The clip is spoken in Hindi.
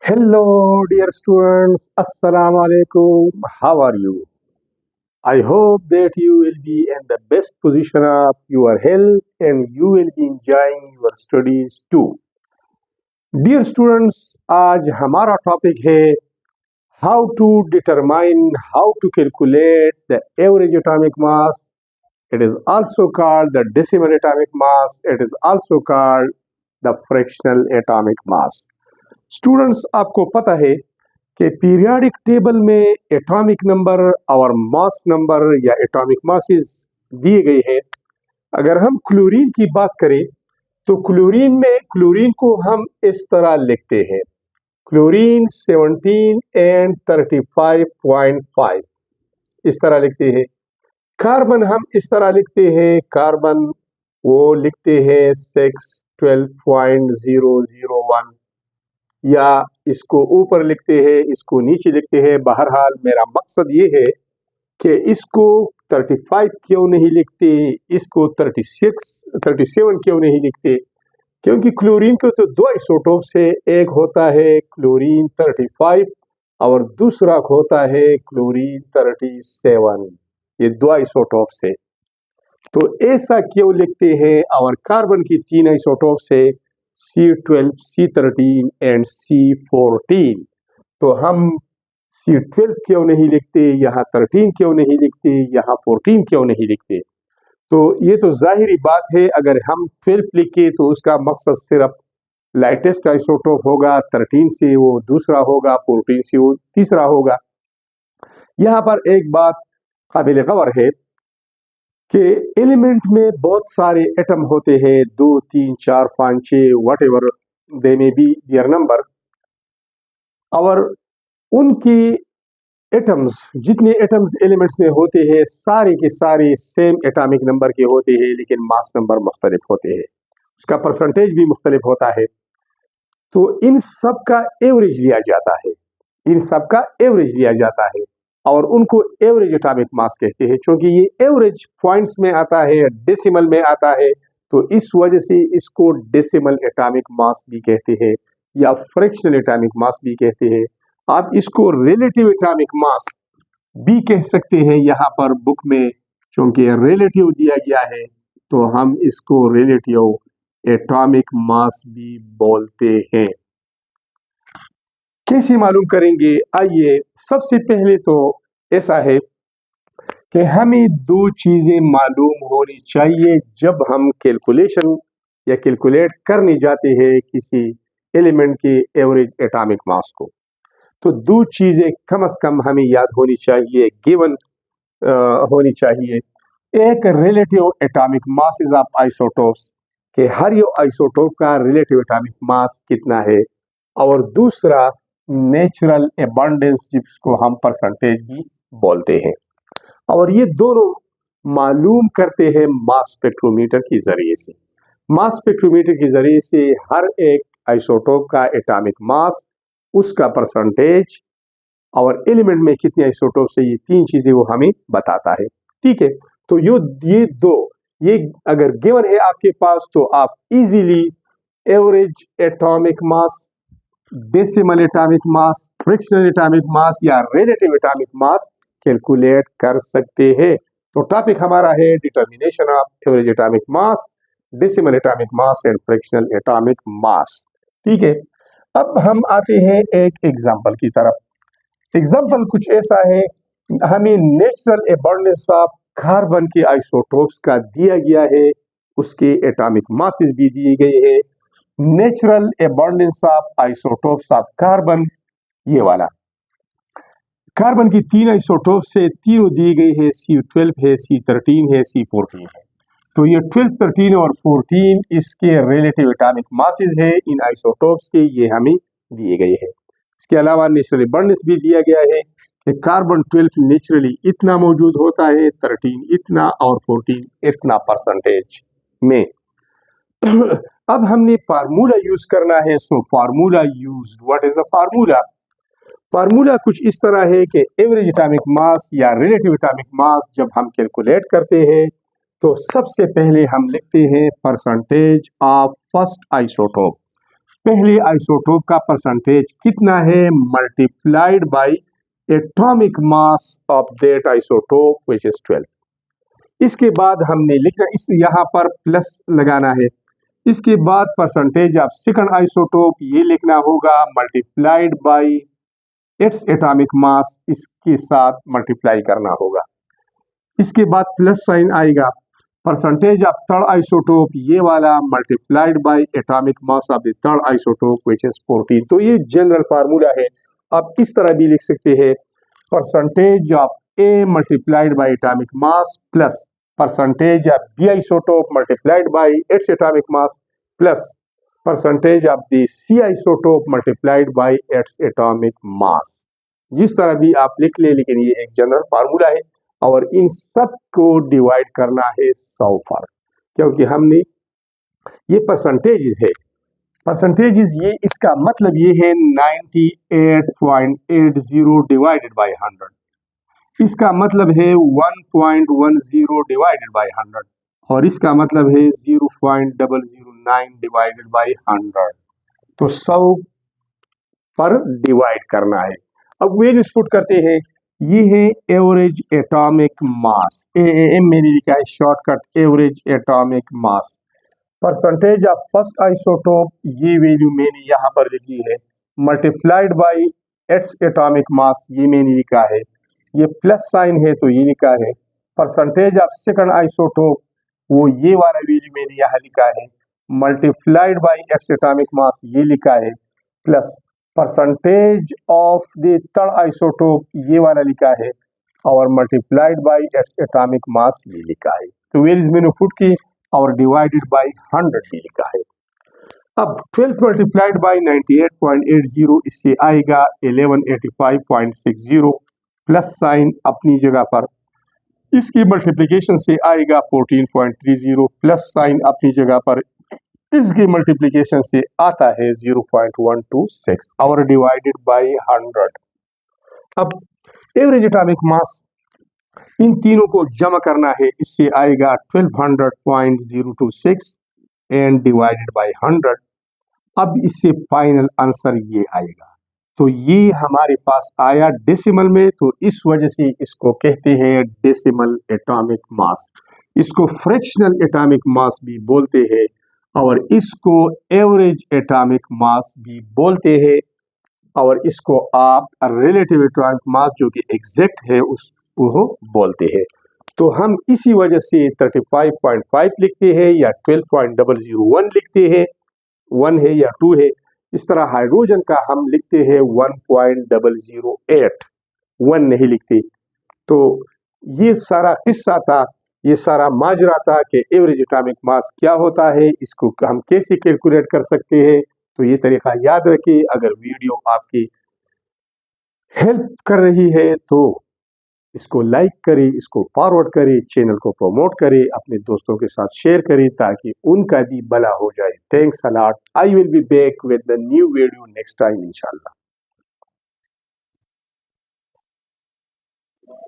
Hello, dear students. Assalamu alaikum. How are you? I hope that you will be in the best position of your health and you will be enjoying your studies too. Dear students, आज हमारा टॉपिक है how to determine, how to calculate the average atomic mass. It is also called the decimal atomic mass. It is also called the fractional atomic mass. Students, आपको पता है कि पीरियोडिक टेबल में एटॉमिक नंबर और मास नंबर या एटॉमिक मासेस दिए गए हैं। अगर हम क्लोरीन की बात करें तो क्लोरीन को हम इस तरह लिखते हैं, क्लोरीन 17 एंड 35.5 इस तरह लिखते हैं। कार्बन हम इस तरह लिखते हैं, कार्बन वो लिखते हैं 6 12.001 या इसको ऊपर लिखते हैं, इसको नीचे लिखते हैं। बहरहाल मेरा मकसद ये है कि इसको 35 क्यों नहीं लिखते, इसको 37 क्यों नहीं लिखते, क्योंकि क्लोरीन के तो दो आइसोटोप से, एक होता है क्लोरीन 35 और दूसरा होता है क्लोरीन 37। ये दो आइसोटोप से, तो ऐसा क्यों लिखते हैं। और कार्बन की तीन आइसोटोप से C12, C13 एंड C14, तो हम C12 क्यों नहीं लिखते, यहाँ 13 क्यों नहीं लिखते, यहाँ 14 क्यों नहीं लिखते। तो ये तो जाहिरी बात है, अगर हम 12 लिखे तो उसका मकसद सिर्फ लाइटेस्ट आइसोटोप होगा, 13 से वो दूसरा होगा, 14 से वो तीसरा होगा। यहाँ पर एक बात काबिल गौर है कि एलिमेंट में बहुत सारे एटम होते हैं, 2 3 4 5 6 what ever they may be their number, और उनकी एटम्स, जितने एटम्स एलिमेंट्स में होते हैं सारे के सारे सेम एटॉमिक नंबर के होते हैं, लेकिन मास नंबर मुख्तलिफ होते हैं, उसका परसेंटेज भी मुख्तलिफ होता है। तो इन सब का एवरेज लिया जाता है, इन सब का एवरेज लिया जाता है और उनको एवरेज एटॉमिक मास कहते हैं। क्योंकि ये एवरेज पॉइंट्स में आता है, डेसिमल में आता है, तो इस वजह से इसको डेसिमल एटॉमिक मास भी कहते हैं या फ्रैक्शनल एटॉमिक मास भी कहते हैं। आप इसको रिलेटिव एटॉमिक मास भी कह सकते हैं यहाँ पर बुक में, क्योंकि रिलेटिव दिया गया है तो हम इसको रिलेटिव एटॉमिक मास भी बोलते हैं। कैसे मालूम करेंगे, आइए। सबसे पहले तो ऐसा है कि हमें दो चीज़ें मालूम होनी चाहिए जब हम कैलकुलेशन या कैलकुलेट करने जाते हैं किसी एलिमेंट के एवरेज एटॉमिक मास को। तो दो चीज़ें कम से कम हमें याद होनी चाहिए, गिवन होनी चाहिए। एक relative atomic masses of isotopes, के हर ये आइसोटोप का रिलेटिव एटॉमिक मास कितना है, और दूसरा नेचुरल एबंडेंस, जिसको हम परसेंटेज भी बोलते हैं। और ये दोनों मालूम करते हैं मास स्पेक्ट्रोमीटर के जरिए से। मास स्पेक्ट्रोमीटर के जरिए से हर एक आइसोटोप का एटॉमिक मास, उसका परसेंटेज और एलिमेंट में कितने आइसोटोप से, ये तीन चीजें वो हमें बताता है। ठीक है, तो ये दो, ये अगर गिवन है आपके पास तो आप easily average atomic mass, decimal atomic mass, fractional atomic mass या रिलेटिव एटॉमिक मास कैलकुलेट कर सकते हैं। तो टॉपिक हमारा है determination of average atomic mass, decimal atomic mass and fractional atomic mass. ठीक है, अब हम आते हैं एक एग्जांपल की तरफ। एग्जांपल कुछ ऐसा है, हमें नेचुरल एबंडेंस ऑफ कार्बन के आइसोटोप्स का दिया गया है, उसके एटॉमिक मासेस भी दिए गए हैं। Natural abundance of isotopes of carbon, ये वाला कार्बन की तीन आइसोटोप से तीनों दी गई है, C12 है, C13 है, C14 है। तो ये 12, 13 और 14 इसके रिलेटिव एटॉमिक मासेस है इन आइसोटोप्स के, ये हमें दिए गए हैं। इसके अलावा नेचुरल एबंडेंस भी दिया गया है कि कार्बन 12 नेचुरली इतना मौजूद होता है, 13 इतना और 14 इतना परसेंटेज में। अब हमने फार्मूला यूज करना है। So formula use, what is the formula? Formula कुछ इस तरह है कि एवरेज एटॉमिक मास या रिलेटिव एटॉमिक मास जब हम कैलकुलेट करते हैं तो सबसे पहले हम लिखते हैं परसेंटेज ऑफ फर्स्ट आइसोटोप। पहले आइसोटोप का परसेंटेज कितना है multiplied by atomic mass of that isotope which is 12। इसके बाद हमने लिखना, इस यहाँ पर प्लस लगाना है। इसके बाद परसेंटेज ऑफ सेकंड आइसोटोप ये लिखना होगा मल्टीप्लाइड बाय इट्स एटॉमिक मास, इसके साथ मल्टीप्लाई करना होगा। इसके बाद प्लस साइन आएगा। परसेंटेज ऑफ थर्ड आइसोटोप ये वाला multiplied by atomic mass of the third isotope which is 14। तो ये जनरल फार्मूला है। आप इस तरह भी लिख सकते हैं percentage of A multiplied by atomic mass plus percentage of B isotope multiplied by its atomic mass plus percentage of the C isotope multiplied by its atomic mass. जिस तरह भी आप लिख ले, लेकिन ये एक जनरल फार्मूला है और इन सब को डिवाइड करना है 100 पर, क्योंकि हमने ये परसेंटेजेस है। परसेंटेजेस ये इसका मतलब ये है 98.80 डिवाइडेड बाय 100। इसका मतलब है 1.10 डिवाइडेड बाय 100 और इसका मतलब है 0.009 डिवाइडेड बाय 100। तो 100 पर डिवाइड करना है। अब वैल्यूज पुट करते हैं। ये है एवरेज एटॉमिक मास, एएएम मैंने लिखा है shortcut average atomic mass. Percentage of first isotope ये वैल्यू मैंने यहाँ पर लिखी है मल्टीप्लाइड बाय इट्स एटॉमिक मास, ये मैंने लिखा है। ये प्लस साइन है तो ये लिखा है। परसेंटेज ऑफ सेकंड आइसोटोप वो ये वाला वैल्यू मैंने यहाँ लिखा है मल्टीप्लाइड बाय इट्स एटॉमिक मास, ये लिखा है plus percentage of the third isotope ये वाला लिखा है और मल्टीप्लाइड बाय इट्स एटॉमिक मास ये लिखा है। तो वैल्यूज मैंने पुट की और डिवाइडेड बाय 100 भी लिखा है। अब 12 मल्टीप्लाइड बाय 98.80 इससे आएगा 1185.60 प्लस साइन अपनी जगह पर। इसकी मल्टीप्लिकेशन से आएगा 14.30 प्लस साइन अपनी जगह पर। इसकी मल्टीप्लिकेशन से आता है 0.126 और डिवाइडेड बाय 100। अब एवरेज एटॉमिक मास इन तीनों को जमा करना है। इससे आएगा 1200.026 एंड डिवाइडेड बाय 100। अब इससे फाइनल आंसर ये आएगा। तो ये हमारे पास आया डेसिमल में, तो इस वजह से इसको कहते हैं डेसिमल एटॉमिक मास। इसको फ्रैक्शनल एटॉमिक मास भी बोलते हैं और इसको एवरेज एटॉमिक मास भी बोलते हैं और इसको आप रिलेटिव एटॉमिक मास जो कि एग्जैक्ट है उसको बोलते हैं। तो हम इसी वजह से 35.5 लिखते हैं या 12.001 लिखते हैं, 1 है या 2 है। इस तरह हाइड्रोजन का हम लिखते हैं 1.008, 1 नहीं लिखते। तो ये सारा किस्सा था, ये सारा माजरा था कि एवरेज एटॉमिक मास क्या होता है, इसको हम कैसे कैलकुलेट कर सकते हैं। तो ये तरीका याद रखिए। अगर वीडियो आपकी हेल्प कर रही है तो इसको लाइक करें, इसको फॉरवर्ड करें, चैनल को प्रमोट करें, अपने दोस्तों के साथ शेयर करें ताकि उनका भी भला हो जाए। Thanks a lot. I will be back with the new video next time इंशाल्लाह।